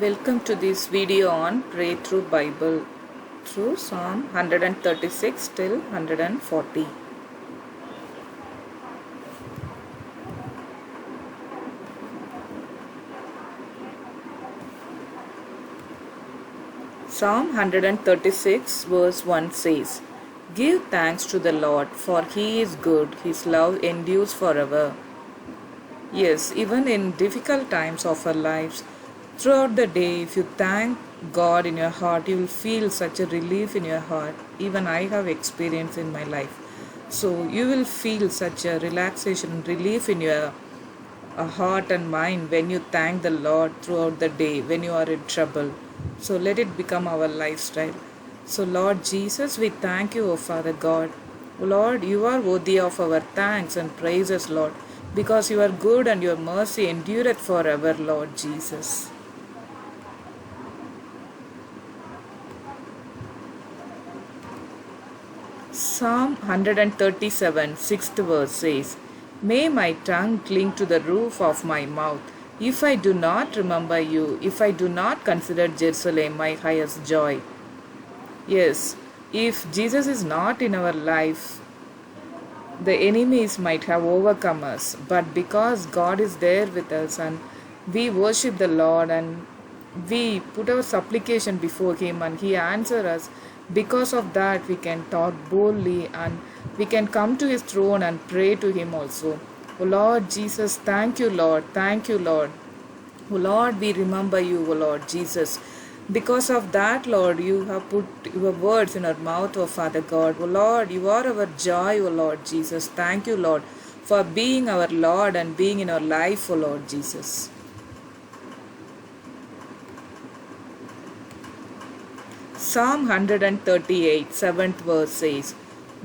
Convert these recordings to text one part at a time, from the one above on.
Welcome to this video on Pray Through Bible through Psalm 136 till 140. Psalm 136 verse 1 says, "Give thanks to the Lord, for he is good, his love endures forever." Yes, even in difficult times of our lives, throughout the day, if you thank God in your heart, you will feel such a relief in your heart. Even I have experienced in my life. So you will feel such a relaxation, relief in your heart and mind when you thank the Lord throughout the day when you are in trouble. So let it become our lifestyle. So Lord Jesus, we thank you, O Father God. Lord, you are worthy of our thanks and praises, Lord, because you are good and your mercy endureth forever, Lord Jesus. Psalm 137, 6th verse says, "May my tongue cling to the roof of my mouth, if I do not remember you, if I do not consider Jerusalem my highest joy." Yes, if Jesus is not in our life, the enemies might have overcome us, but because God is there with us and we worship the Lord and we put our supplication before Him and He answers us, because of that we can talk boldly and we can come to His throne and pray to Him also. Oh Lord Jesus, thank you, Lord. Thank you, Lord. Oh Lord, we remember you, O Lord Jesus. Because of that, Lord, you have put your words in our mouth, O Father God. O Lord, you are our joy, O Lord Jesus. Thank you, Lord, for being our Lord and being in our life, O Lord Jesus. Psalm 138, 7th verse says,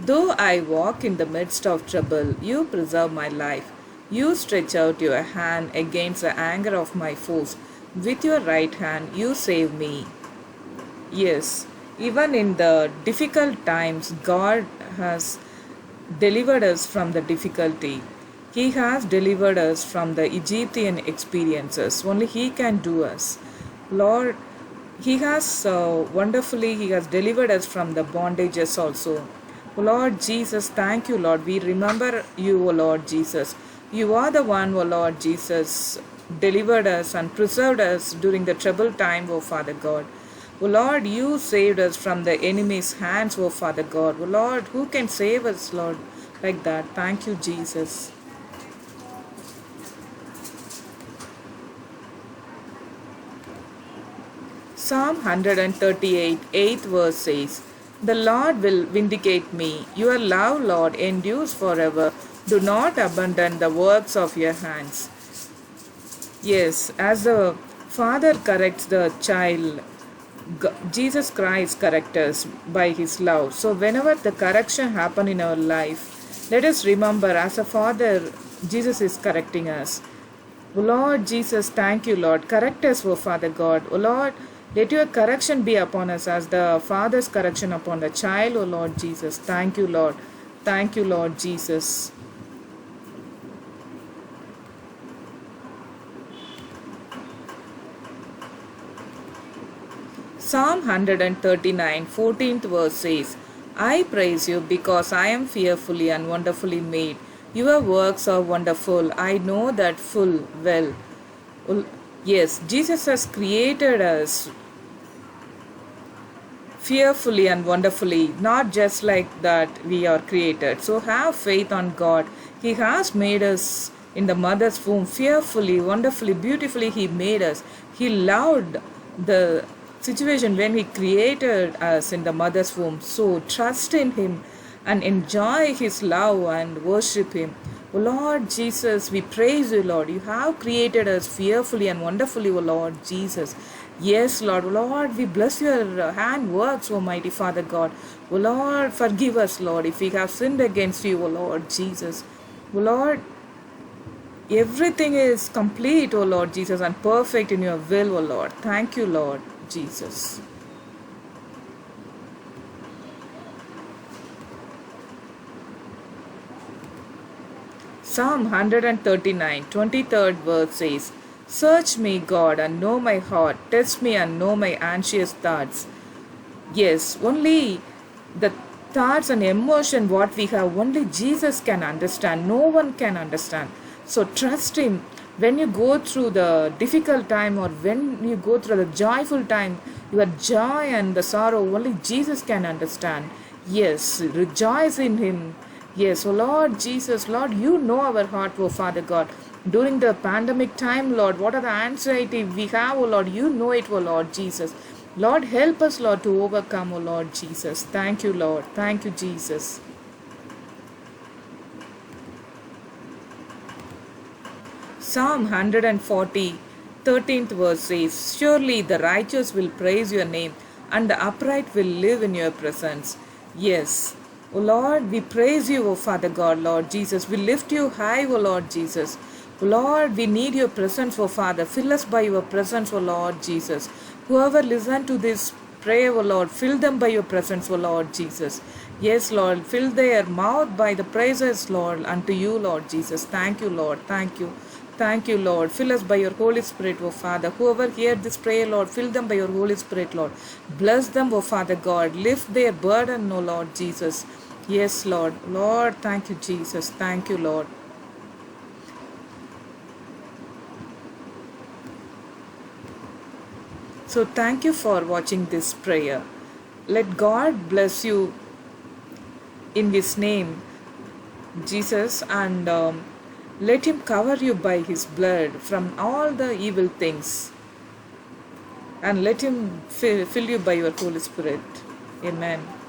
"Though I walk in the midst of trouble, you preserve my life. You stretch out your hand against the anger of my foes. With your right hand, you save me." Yes, even in the difficult times, God has delivered us from the difficulty. He has delivered us from the Egyptian experiences. Only He can do us. Lord, He has wonderfully, He has delivered us from the bondages also. Lord Jesus, thank you, Lord. We remember you, O Lord Jesus. You are the one, O Lord Jesus, delivered us and preserved us during the troubled time, O Father God. O Lord, you saved us from the enemy's hands, O Father God. O Lord, who can save us, Lord, like that? Thank you, Jesus. Psalm 138, 8th verse says, "The Lord will vindicate me. Your love, Lord, endures forever. Do not abandon the works of your hands." Yes, as the Father corrects the child, Jesus Christ corrects us by His love. So whenever the correction happen in our life, let us remember as a Father, Jesus is correcting us. O Lord Jesus, thank you, Lord. Correct us, O Father God. O Lord, let your correction be upon us as the Father's correction upon the child, O Lord Jesus. Thank you, Lord. Thank you, Lord Jesus. Psalm 139, 14th verse says, "I praise you because I am fearfully and wonderfully made. Your works are wonderful. I know that full well." Yes, Jesus has created us fearfully and wonderfully, not just like that we are created. So have faith on God. He has made us in the mother's womb fearfully, wonderfully, beautifully. He made us. He loved the situation when He created us in the mother's womb. So trust in Him and enjoy His love and worship Him. O Lord Jesus, we praise you, Lord. You have created us fearfully and wonderfully, O Lord Jesus. Yes, Lord. O Lord, we bless your handworks, Almighty Father God. O Lord, forgive us, Lord, if we have sinned against you, O Lord Jesus. O Lord, everything is complete, O Lord Jesus, and perfect in your will, O Lord. Thank you, Lord Jesus. Psalm 139, 23rd verse says, Search me, God, and know my heart. Test me and know my anxious thoughts. Yes, only the thoughts and emotion what we have, only Jesus can understand. No one can understand. So trust Him. When you go through the difficult time or when you go through the joyful time, your joy and the sorrow, only Jesus can understand. Yes, rejoice in Him. Yes, oh Lord Jesus, Lord, you know our heart, oh Father God. During the pandemic time, Lord, what are the anxiety we have, oh Lord, you know it, oh Lord Jesus. Lord, help us, Lord, to overcome, oh Lord Jesus. Thank you, Lord. Thank you, Jesus. Psalm 140, 13th verse says, Surely the righteous will praise your name, and the upright will live in your presence. Yes. O Lord, we praise you, O Father God, Lord Jesus. We lift you high, O Lord Jesus. O Lord, we need your presence, O Father. Fill us by your presence, O Lord Jesus. Whoever listen to this prayer, O Lord, fill them by your presence, O Lord Jesus. Yes, Lord, fill their mouth by the praises, Lord, unto you, Lord Jesus. Thank you, Lord. Thank you. Thank you, Lord. Fill us by your Holy Spirit, O Father. Whoever hear this prayer, Lord, fill them by your Holy Spirit, Lord. Bless them, O Father God. Lift their burden, O Lord Jesus. Yes, Lord. Lord, thank you, Jesus. Thank you, Lord. So thank you for watching this prayer. Let God bless you in His name, Jesus, and let Him cover you by His blood from all the evil things, and let Him fill you by your Holy Spirit. Amen.